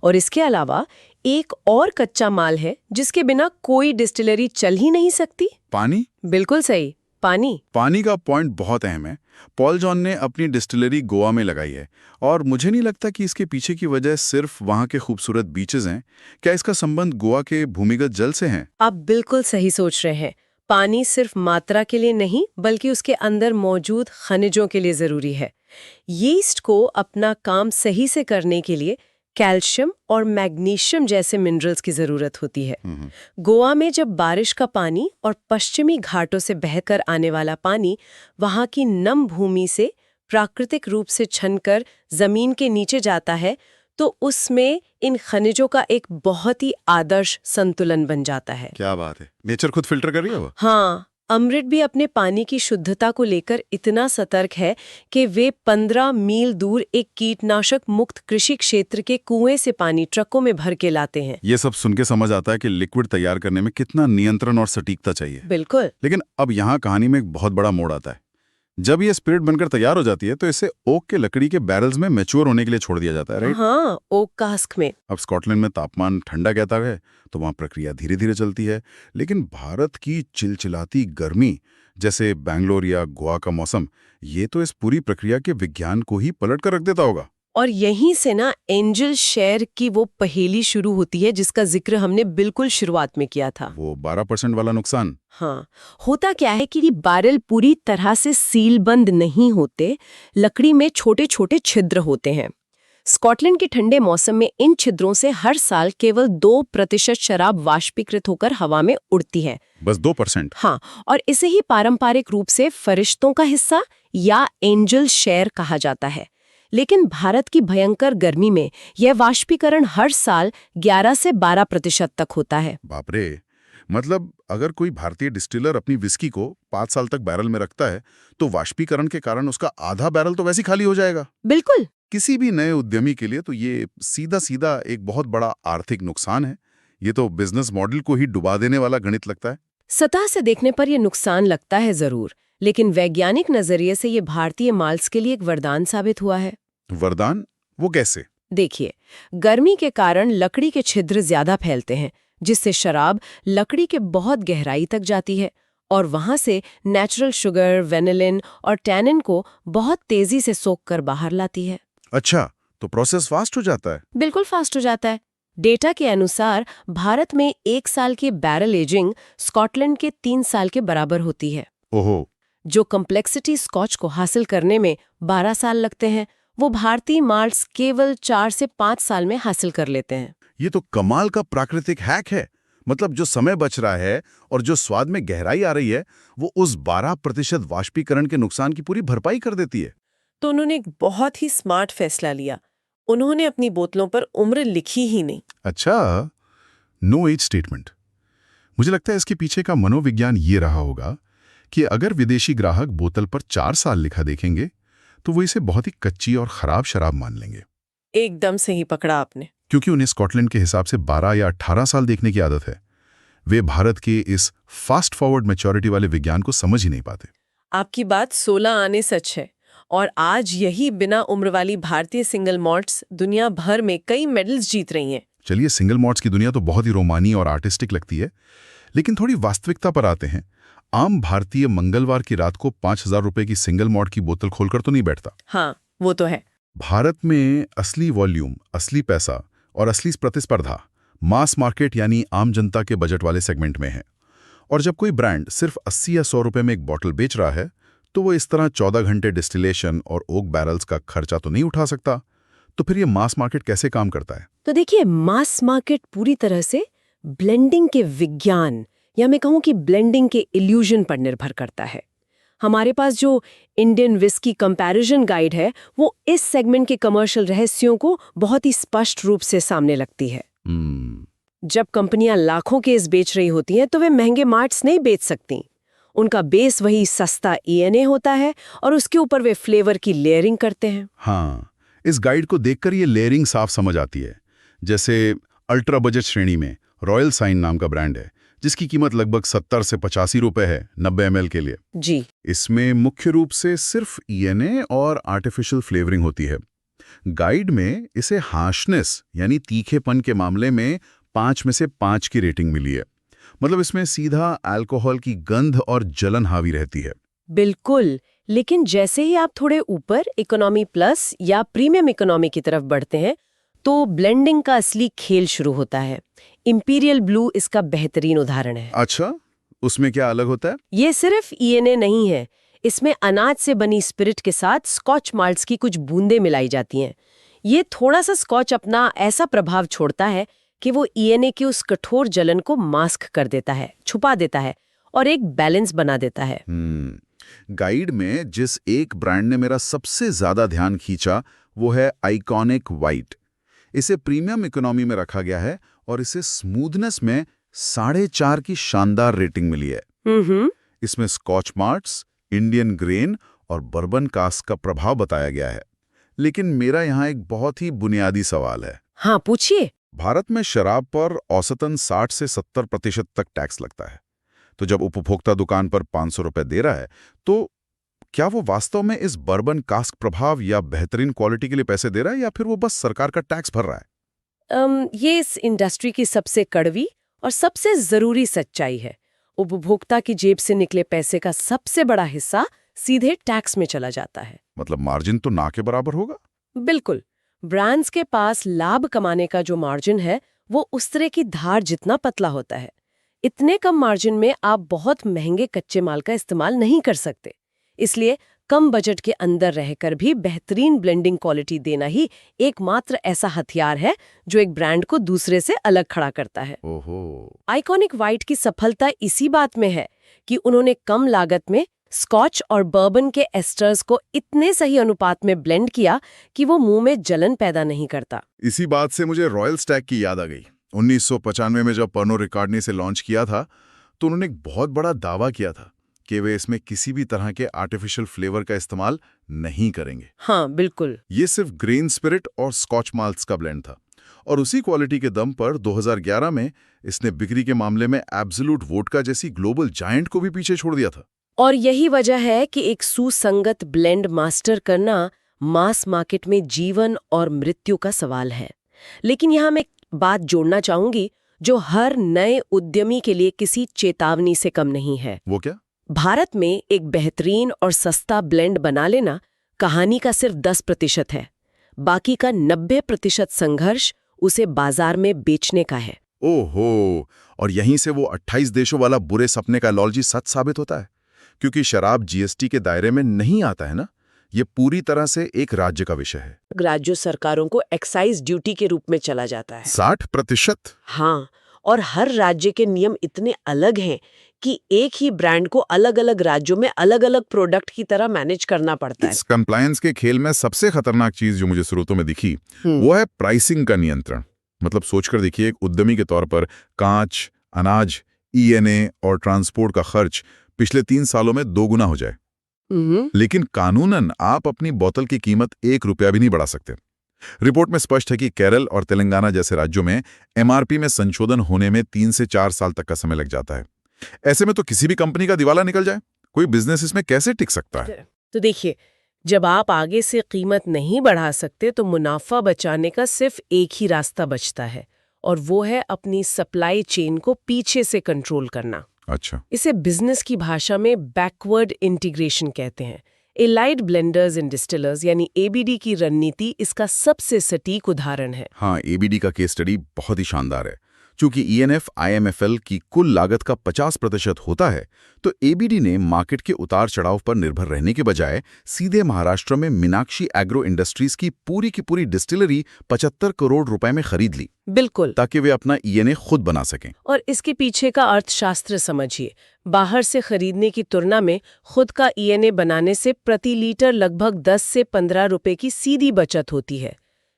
और इसके अलावा एक और कच्चा माल है जिसके बिना कोई डिस्टिलरी चल ही नहीं सकती। पानी? बिल्कुल सही, पानी। पानी का पॉइंट बहुत अहम है। पॉल जॉन ने अपनी डिस्टिलरी गोवा में लगाई है और मुझे नहीं लगता कि इसके पीछे की वजह सिर्फ वहाँ के खूबसूरत बीचेस हैं। क्या इसका संबंध गोवा के भूमिगत जल से है? आप बिल्कुल सही सोच रहे हैं। पानी सिर्फ मात्रा के लिए नहीं बल्कि उसके अंदर मौजूद खनिजों के लिए जरूरी है। यीस्ट को अपना काम सही से करने के लिए कैल्शियम और मैग्नीशियम जैसे मिनरल्स की जरूरत होती है। गोवा में जब बारिश का पानी और पश्चिमी घाटों से बहकर आने वाला पानी वहां की नम भूमि से प्राकृतिक रूप से छनकर जमीन के नीचे जाता है तो उसमें इन खनिजों का एक बहुत ही आदर्श संतुलन बन जाता है। क्या बात है, नेचर खुद फिल्टर कर रही है वो। हाँ, अमृत भी अपने पानी की शुद्धता को लेकर इतना सतर्क है कि वे 15 मील दूर एक कीटनाशक मुक्त कृषि क्षेत्र के कुएं से पानी ट्रकों में भर के लाते हैं। ये सब सुन के समझ आता है कि लिक्विड तैयार करने में कितना नियंत्रण और सटीकता चाहिए। बिल्कुल। लेकिन अब यहाँ कहानी में एक बहुत बड़ा मोड़ आता है। जब ये स्पिरिट बनकर तैयार हो जाती है तो इसे ओक के लकड़ी के बैरल्स में मैच्योर होने के लिए छोड़ दिया जाता है, राइट? हाँ, ओक कास्क में। अब स्कॉटलैंड में तापमान ठंडा कहता है तो वहाँ प्रक्रिया धीरे धीरे चलती है, लेकिन भारत की चिलचिलाती गर्मी जैसे बैंगलोर या गोवा का मौसम, ये तो इस पूरी प्रक्रिया के विज्ञान को ही पलट कर रख देता होगा। और यहीं से ना एंजल शेयर की वो पहेली शुरू होती है जिसका जिक्र हमने बिल्कुल शुरुआत में किया था। वो 12% वाला नुकसान। हाँ, होता क्या है कि बैरल पूरी तरह से सीलबंद नहीं होते, लकड़ी में छोटे छोटे छिद्र होते हैं। स्कॉटलैंड के ठंडे मौसम में इन छिद्रों से हर साल केवल 2% शराब वाष्पीकृत होकर हवा में उड़ती है। बस 2%? हाँ, और इसे ही पारंपरिक रूप से फरिश्तों का हिस्सा या एंजल शेयर कहा जाता है। लेकिन भारत की भयंकर गर्मी में यह वाष्पीकरण हर साल 11 से 12% तक होता है। बाप रे, मतलब अगर कोई भारतीय डिस्टिलर अपनी विस्की को 5 साल तक बैरल में रखता है तो वाष्पीकरण के कारण उसका आधा बैरल तो वैसे ही खाली हो जाएगा। बिल्कुल। किसी भी नए उद्यमी के लिए तो ये सीधा सीधा एक बहुत बड़ा आर्थिक नुकसान है। ये तो बिजनेस मॉडल को ही डुबा देने वाला गणित लगता है। सतह से देखने पर यह नुकसान लगता है जरूर, लेकिन वैज्ञानिक नजरिए से ये भारतीय माल्ट्स के लिए एक वरदान साबित हुआ है। वरदान? वो कैसे? देखिए, गर्मी के कारण लकड़ी के छिद्र ज्यादा फैलते हैं, जिससे शराब लकड़ी के बहुत गहराई तक जाती है और वहां से नेचुरल शुगर, वेनिलिन और टैनिन को बहुत तेजी से सोख कर बाहर लाती है। अच्छा, तो प्रोसेस फास्ट हो जाता है? बिल्कुल फास्ट हो जाता है। डेटा के अनुसार भारत में 1 साल की बैरल एजिंग स्कॉटलैंड के 3 साल के बराबर होती है। ओहो। जो कम्प्लेक्सिटी स्कॉच को हासिल करने में 12 साल लगते हैं, वो भारतीय माल्ट्स केवल 4 से 5 साल में हासिल कर लेते हैं। ये तो कमाल का प्राकृतिक हैक है। मतलब जो समय बच रहा है और जो स्वाद में गहराई आ रही है वो उस 12% वाष्पीकरण के नुकसान की पूरी भरपाई कर देती है। तो उन्होंने एक बहुत ही स्मार्ट फैसला लिया। उन्होंने अपनी बोतलों पर उम्र लिखी ही नहीं। अच्छा, नो एज स्टेटमेंट। मुझे लगता है इसके पीछे का मनोविज्ञान ये रहा होगा कि अगर विदेशी ग्राहक बोतल पर 4 साल लिखा देखेंगे तो वो इसे बहुत ही कच्ची और खराब शराब मान लेंगे। एकदम सही पकड़ा आपने। क्योंकि उन्हें स्कॉटलैंड के हिसाब से 12 या 18 साल देखने की आदत है। वे भारत के इस फास्ट फॉरवर्ड मैच्योरिटी वाले विज्ञान को समझ ही नहीं पाते। आपकी बात 16 आने सच है। और आज यही बिना उम्र वाली भारतीय सिंगल मॉल्ट्स दुनिया भर में कई मेडल्स जीत रही हैं। चलिए, सिंगल मॉल्ट्स की दुनिया तो बहुत ही रोमानी और आर्टिस्टिक लगती है, लेकिन थोड़ी वास्तविकता पर आते हैं। आम भारतीय मंगलवार की रात को 5,000 रुपए की सिंगल मॉल्ट की बोतल खोलकर तो नहीं बैठता। हाँ, वो तो है। भारत में असली वॉल्यूम, असली पैसा और असली प्रतिस्पर्धा मास मार्केट यानी आम जनता के बजट वाले सेगमेंट में है। और जब कोई ब्रांड सिर्फ 80 या 100 रुपए में एक बॉटल बेच रहा है तो वो इस तरह 14 घंटे डिस्टिलेशन और ओक बैरल्स का खर्चा तो नहीं उठा सकता। तो फिर ये मास मार्केट कैसे काम करता है? तो देखिए, मास मार्केट पूरी तरह से ब्लेंडिंग के विज्ञान या मैं कहूँ कि ब्लेंडिंग के इल्यूजन पर निर्भर करता है। हमारे पास जो इंडियन विस्की कंपैरिजन गाइड है वो इस सेगमेंट के कमर्शियल रहस्यों को बहुत ही स्पष्ट रूप से सामने लगती है। जब कंपनियां लाखों केस बेच रही होती हैं तो वे महंगे मार्ट्स नहीं बेच सकती। उनका बेस वही सस्ता ENA होता है और उसके ऊपर वे फ्लेवर की लेयरिंग करते हैं। हाँ, इस गाइड को देखकर ये लेयरिंग साफ समझ आती है। जैसे अल्ट्रा बजट श्रेणी में रॉयल साइन नाम का ब्रांड है जिसकी कीमत लगभग 70 से 85 रुपए है 90 ml के लिए। जी। इसमें मुख्य रूप से सिर्फ ENA और आर्टिफिशियल फ्लेवरिंग होती है। गाइड में इसे हार्शनेस यानी तीखेपन के मामले में 5 में से 5 की रेटिंग मिली है। मतलब इसमें सीधा अल्कोहल की गंध और जलन हावी रहती है। बिल्कुल, लेकिन जैसे ही आप थोड़े ऊपर इकोनॉमी प्लस या प्रीमियम इकोनॉमी की तरफ बढ़ते हैं तो ब्लेंडिंग का असली खेल शुरू होता है। इंपीरियल ब्लू इसका बेहतरीन उदाहरण है। अच्छा, उसमें क्या अलग होता है? ये सिर्फ ENA नहीं है, इसमें अनाज से बनी स्पिरिट के साथ स्कॉच माल्ट्स की कुछ बूंदें मिलाई जाती हैं। ये थोड़ा सा स्कॉच अपना ऐसा प्रभाव छोड़ता है कि वो ENA की उस कठोर जलन को मास्क कर देता है, छुपा देता है और एक बैलेंस बना देता है। गाइड में जिस एक ब्रांड ने मेरा सबसे ज्यादा ध्यान खींचा वो है आइकॉनिक व्हाइट। इसे प्रीमियम इकोनॉमी में रखा गया है और इसे स्मूथनेस में 4.5 की शानदार रेटिंग मिली है। इसमें स्कॉच मार्ट्स, इंडियन ग्रेन और बर्बन कास्क का प्रभाव बताया गया है। लेकिन मेरा यहाँ एक बहुत ही बुनियादी सवाल है। हाँ, पूछिए। भारत में शराब पर औसतन 60 से 70% तक टैक्स लगता है। तो जब उपभोक्ता दुकान पर 500 रुपए दे रहा है तो क्या वो वास्तव में इस बर्बन कास्क प्रभाव या बेहतरीन क्वालिटी के लिए पैसे दे रहा है या फिर वो बस सरकार का टैक्स भर रहा है? ये इस इंडस्ट्री की सबसे कड़वी और सबसे जरूरी सच्चाई है। उपभोक्ता की जेब से निकले पैसे का सबसे बड़ा हिस्सा सीधे टैक्स में चला जाता है। मतलब मार्जिन तो ना के बराबर होगा। बिल्कुल, ब्रांड्स के पास लाभ कमाने का जो मार्जिन है वो उस तरह की धार जितना पतला होता है। इतने कम मार्जिन में आप बहुत महंगे कच्चे माल का इस्तेमाल नहीं कर सकते। इसलिए कम बजट के अंदर रहकर भी बेहतरीन ब्लेंडिंग क्वालिटी देना ही एकमात्र ऐसा हथियार है जो एक ब्रांड को दूसरे से अलग खड़ा करता है। ओहो। आइकॉनिक व्हाइट की सफलता इसी बात में है कि उन्होंने कम लागत में स्कॉच और बर्बन के एस्टर्स को इतने सही अनुपात में ब्लेंड किया कि वो मुंह में जलन पैदा नहीं करता। इसी बात से मुझे रॉयल स्टैग की याद आ गई। 1995 में जब पर्नो रिकार्ड ने इसे लॉन्च किया था तो उन्होंने एक बहुत बड़ा दावा किया था कि वे इसमें किसी भी तरह के आर्टिफिशियल फ्लेवर का इस्तेमाल नहीं करेंगे। हाँ, बिल्कुल। ये सिर्फ ग्रेन स्पिरिट और स्कॉच माल्ट्स का ब्लेंड था और उसी क्वालिटी के दम पर 2011 में इसने बिक्री के मामले में एब्सोल्यूट वोडका जैसी ग्लोबल जायंट को भी पीछे छोड़ दिया था। और यही वजह है कि एक सुसंगत ब्लेंड मास्टर करना मास मार्केट में जीवन और मृत्यु का सवाल है। लेकिन यहाँ मैं बात जोड़ना चाहूंगी जो हर नए उद्यमी के लिए किसी चेतावनी से कम नहीं है। वो क्या? भारत में एक बेहतरीन और सस्ता ब्लेंड बना लेना कहानी का सिर्फ 10% है। बाकी का 90% संघर्ष उसे बाजार में बेचने का है। ओहो, और यहीं से वो 28 देशों वाला बुरे सपने का एलॉजी सच साबित होता है। क्योंकि शराब GST के दायरे में नहीं आता है ना, ये पूरी तरह से एक राज्य का विषय है। राज्य सरकारों को एक्साइज ड्यूटी के रूप में चला जाता है। 60%? हाँ, और हर राज्य के नियम इतने अलग हैं कि एक ही ब्रांड को अलग अलग राज्यों में अलग अलग प्रोडक्ट की तरह मैनेज करना पड़ता है। इस कंप्लायंस के खेल में सबसे खतरनाक चीज जो मुझे स्रोतों में दिखी वो है प्राइसिंग का नियंत्रण। मतलब सोचकर देखिए, एक उद्यमी के तौर पर कांच, अनाज, ENA और ट्रांसपोर्ट का खर्च पिछले 3 सालों में 2 गुना हो जाए। लेकिन कानूनन आप अपनी बोतल की कीमत 1 रुपया भी नहीं बढ़ा सकते। रिपोर्ट में स्पष्ट है कि केरल और तेलंगाना जैसे राज्यों में MRP में संशोधन होने में 3 से 4 साल तक का समय लग जाता है। ऐसे में तो किसी भी कंपनी का दिवाला निकल जाए, कोई बिजनेस इसमें कैसे टिक सकता है? तो देखिए, जब आप आगे से कीमत नहीं बढ़ा सकते तो मुनाफा बचाने का सिर्फ एक ही रास्ता बचता है और वो है अपनी सप्लाई चेन को पीछे से कंट्रोल करना। अच्छा। इसे बिजनेस की भाषा में बैकवर्ड इंटीग्रेशन कहते हैं। एलाइड ब्लेंडर्स एंड डिस्टिलर्स यानी ABD की रणनीति इसका सबसे सटीक उदाहरण है। हाँ, ABD का केस स्टडी बहुत ही शानदार है। चूंकि ईएनएफ आईएमएफएल की कुल लागत का 50% होता है, तो एबीडी ने मार्केट के उतार चढ़ाव पर निर्भर रहने के बजाय सीधे महाराष्ट्र में मीनाक्षी एग्रो इंडस्ट्रीज की पूरी डिस्टिलरी 75 करोड़ रुपए में खरीद ली, बिल्कुल। ताकि वे अपना ईएनए खुद बना सकें। और इसके पीछे का अर्थशास्त्र समझिए। बाहर से खरीदने की तुलना में खुद का ईएनए बनाने से प्रति लीटर लगभग 10 से 15 रुपए की सीधी बचत होती है।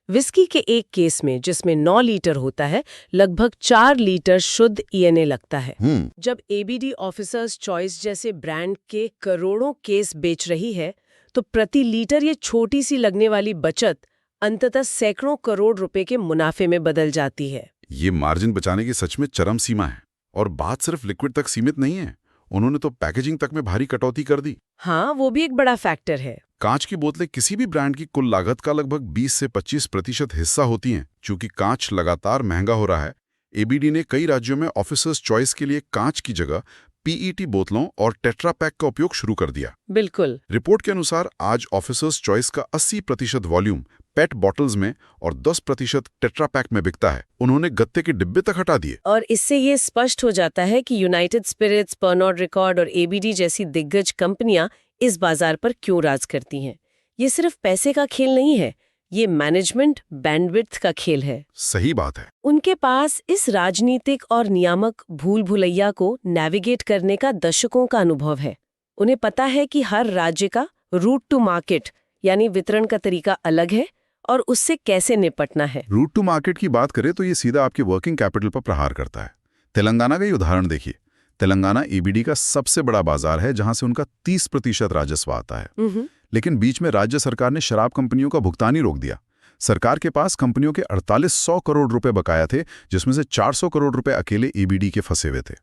विस्की के एक केस में, जिसमें 9 लीटर होता है, लगभग 4 लीटर शुद्ध ईएनए लगता है। जब एबीडी ऑफिसर्स चॉइस जैसे ब्रांड के करोड़ों केस बेच रही है, तो प्रति लीटर ये छोटी सी लगने वाली बचत अंततः सैकड़ों करोड़ रुपए के मुनाफे में बदल जाती है। ये मार्जिन बचाने की सच में चरम सीमा है। और बात सिर्फ लिक्विड तक सीमित नहीं है, उन्होंने तो पैकेजिंग तक में भारी कटौती कर दी। हाँ, वो भी एक बड़ा फैक्टर है। कांच की बोतलें किसी भी ब्रांड की कुल लागत का लगभग 20 से 25% हिस्सा होती हैं। चूंकि कांच लगातार महंगा हो रहा है, एबीडी ने कई राज्यों में ऑफिसर्स चॉइस के लिए कांच की जगह पीईटी बोतलों और टेट्रा पैक का उपयोग शुरू कर दिया। बिल्कुल। रिपोर्ट के अनुसार आज ऑफिसर्स चॉइस का 80% वॉल्यूम पेट बॉटल्स में और 10% टेट्रा पैक में बिकता है। उन्होंने गत्ते के डिब्बे तक हटा दिए। और इससे ये स्पष्ट हो जाता है कि यूनाइटेड स्पिरिट्स, पर्नॉड रिकॉर्ड और एबीडी जैसी दिग्गज कंपनियां इस बाजार पर क्यों राज करती हैं। ये सिर्फ पैसे का खेल नहीं है, ये मैनेजमेंट बैंडविड्थ का खेल है। सही बात है। उनके पास इस राजनीतिक और नियामक भूल भुलैया को नेविगेट करने का दशकों का अनुभव है। उन्हें पता है कि हर राज्य का रूट टू मार्केट यानी वितरण का तरीका अलग है और उससे कैसे निपटना है। रूट टू मार्केट की बात करें तो ये सीधा आपके वर्किंग कैपिटल पर प्रहार करता है। तेलंगाना का ही उदाहरण देखिए। तेलंगाना एबीडी का सबसे बड़ा बाजार है, जहां से उनका 30% राजस्व आता है। लेकिन बीच में राज्य सरकार ने शराब कंपनियों का भुगतान ही रोक दिया। सरकार के पास कंपनियों के 4800 करोड़ रुपए बकाया थे, जिसमें से 400 करोड़ रुपए अकेले एबीडी के फंसे हुए थे।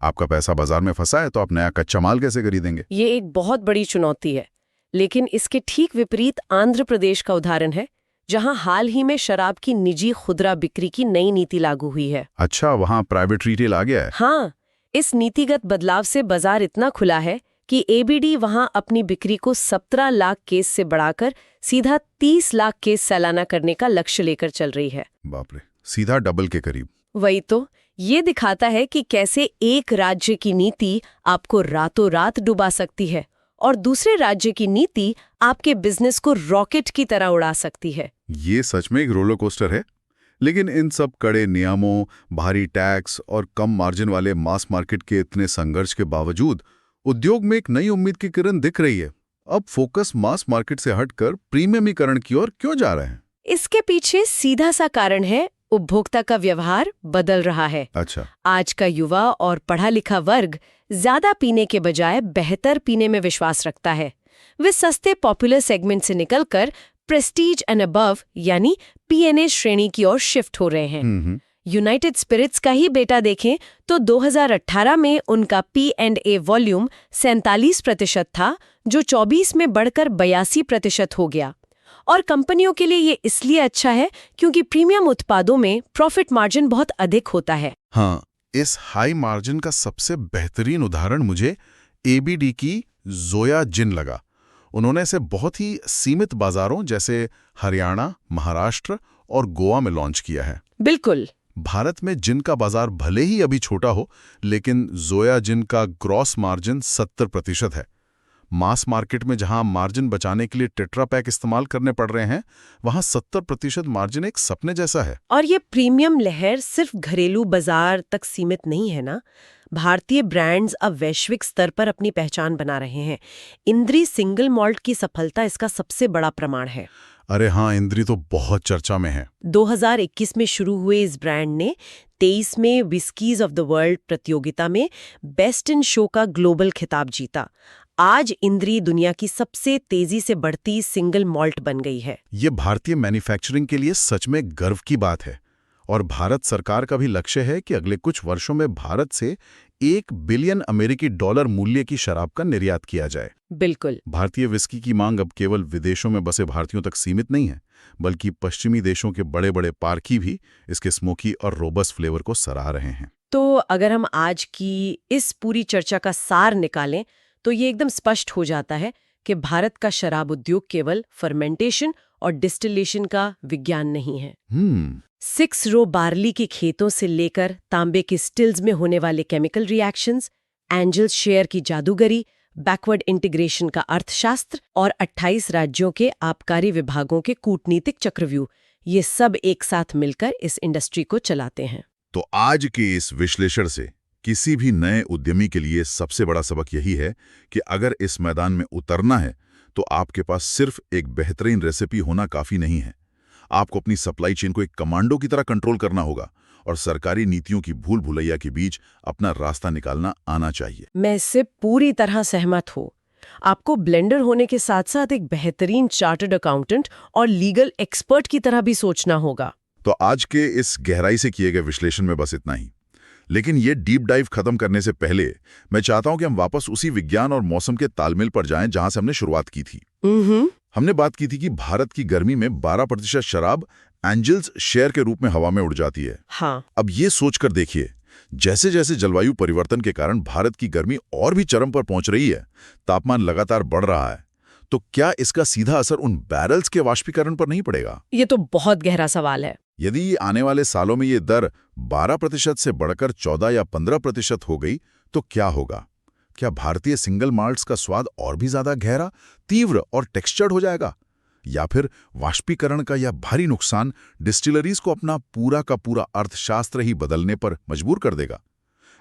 आपका पैसा बाजार में फंसा है तो आप नया कच्चा माल कैसे खरीदेंगे? ये एक बहुत बड़ी चुनौती है। लेकिन इसके ठीक विपरीत आंध्र प्रदेश का उदाहरण है, जहां हाल ही में शराब की निजी खुदरा बिक्री की नई नीति लागू हुई है। अच्छा, वहां प्राइवेट रिटेल आ गया है। हाँ, इस नीतिगत बदलाव से बाजार इतना खुला है कि एबीडी वहां अपनी बिक्री को 17 लाख केस से बढ़ाकर सीधा 30 लाख केस सालाना करने का लक्ष्य लेकर चल रही है। बाप रे, सीधा डबल के करीब। वही तो, ये दिखाता है कि कैसे एक राज्य की नीति आपको रातों रात डुबा सकती है और दूसरे राज्य की नीति आपके बिजनेस को रॉकेट की तरह उड़ा सकती है। ये सच में एक रोलर कोस्टर है। लेकिन इन सब कड़े नियमों, भारी टैक्स और कम मार्जिन वाले मास मार्केट के इतने संघर्ष के बावजूद उद्योग में एक नई उम्मीद की किरण दिख रही है। अब फोकस मास मार्केट से हटकर प्रीमियमीकरण की ओर क्यों जा रहे हैं? इसके पीछे सीधा सा कारण है, उपभोक्ता का व्यवहार बदल रहा है। अच्छा। आज का युवा और पढ़ा लिखा वर्ग ज्यादा पीने के बजाय बेहतर पीने में विश्वास रखता है। वे सस्ते पॉपुलर सेगमेंट से निकलकर प्रेस्टीज एंड अबव यानी पीएनए श्रेणी की ओर शिफ्ट हो रहे हैं। यूनाइटेड स्पिरिट्स का ही बेटा देखें तो 2018 में उनका P&A वॉल्यूम 47% था, जो 24 में बढ़कर 82% हो गया। और कंपनियों के लिए ये इसलिए अच्छा है क्योंकि प्रीमियम उत्पादों में प्रॉफिट मार्जिन बहुत अधिक होता है। हाँ, इस हाई मार्जिन का सबसे बेहतरीन उदाहरण मुझे एबीडी की जोया जिन लगा। उन्होंने इसे बहुत ही सीमित बाजारों जैसे हरियाणा, महाराष्ट्र और गोवा में लॉन्च किया है। बिल्कुल। भारत में जिन का बाजार भले ही अभी छोटा हो, लेकिन जोया जिन का ग्रॉस मार्जिन 70% है। मास मार्केट में जहां मार्जिन बचाने के लिए टेट्रा पैक इस्तेमाल करने पड़ रहे हैं, वहां 70% मार्जिन एक सपने जैसा है। और ये प्रीमियम लहर सिर्फ घरेलू बाजार तक सीमित नहीं है ना। भारतीय ब्रांड्स अब वैश्विक स्तर पर अपनी पहचान बना रहे हैं। इंद्री सिंगल मॉल्ट की सफलता इसका सबसे बड़ा प्रमाण है। अरे हाँ, इंद्री तो बहुत चर्चा में है। 2021 में शुरू हुए इस ब्रांड ने 23 में विस्कीज ऑफ द वर्ल्ड प्रतियोगिता में बेस्ट इन शो का ग्लोबल खिताब जीता। आज इंद्री दुनिया की सबसे तेजी से बढ़ती सिंगल मॉल्ट बन गई है। ये भारतीय मैन्युफैक्चरिंग के लिए सच में गर्व की बात है। और भारत सरकार का भी लक्ष्य है कि अगले कुछ वर्षों में भारत से $1 बिलियन अमेरिकी डॉलर मूल्य की शराब का निर्यात किया जाए। बिल्कुल। भारतीय विस्की की मांग अब केवल विदेशों में बसे भारतीयों तक सीमित नहीं है, बल्कि पश्चिमी देशों के बड़े बड़े पारखी भी इसके स्मोकी और रोबस्ट फ्लेवर को सराह रहे हैं। तो अगर हम आज की इस पूरी चर्चा का सार निकालें तो ये एकदम स्पष्ट हो जाता है कि भारत का शराब उद्योग केवल फर्मेंटेशन और डिस्टिलेशन का विज्ञान नहीं है। 6 रो बार्ली के खेतों से लेकर तांबे के स्टिल्स में होने वाले केमिकल रिएक्शंस, एंजल शेयर की जादूगरी, बैकवर्ड इंटीग्रेशन का अर्थशास्त्र और 28 राज्यों के आबकारी विभागों के कूटनीतिक चक्रव्यूह, ये सब एक साथ मिलकर इस इंडस्ट्री को चलाते हैं। तो आज के इस विश्लेषण से किसी भी नए उद्यमी के लिए सबसे बड़ा सबक यही है कि अगर इस मैदान में उतरना है तो आपके पास सिर्फ एक बेहतरीन रेसिपी होना काफी नहीं है। आपको अपनी सप्लाई चेन को एक कमांडो की तरह कंट्रोल करना होगा और सरकारी नीतियों की भूल भुलैया के बीच अपना रास्ता निकालना आना चाहिए। मैं इससे पूरी तरह सहमत हूँ। आपको ब्लेंडर होने के साथ साथ एक बेहतरीन चार्टर्ड अकाउंटेंट और लीगल एक्सपर्ट की तरह भी सोचना होगा। तो आज के इस गहराई से किए गए विश्लेषण में बस इतना ही। लेकिन ये डीप डाइव खत्म करने से पहले मैं चाहता हूं कि हम वापस उसी विज्ञान और मौसम के तालमेल पर जाएं जहां से हमने शुरुआत की थी। हमने बात की थी कि भारत की गर्मी में 12% शराब एंजल्स शेयर के रूप में हवा में उड़ जाती है। हाँ। अब ये सोचकर देखिए, जैसे जैसे जलवायु परिवर्तन के कारण भारत की गर्मी और भी चरम पर पहुंच रही है, तापमान लगातार बढ़ रहा है, तो क्या इसका सीधा असर उन बैरल्स के वाष्पीकरण पर नहीं पड़ेगा? ये तो बहुत गहरा सवाल है। यदि आने वाले सालों में ये दर 12% से बढ़कर 14 या 15% हो गई तो क्या होगा? क्या भारतीय सिंगल माल्ट्स का स्वाद और भी ज्यादा गहरा, तीव्र और टेक्सचर्ड हो जाएगा? या फिर वाष्पीकरण का यह भारी नुकसान डिस्टिलरीज को अपना पूरा का पूरा अर्थशास्त्र ही बदलने पर मजबूर कर देगा?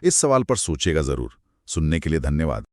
इस सवाल पर सोचेगा जरूर। सुनने के लिए धन्यवाद।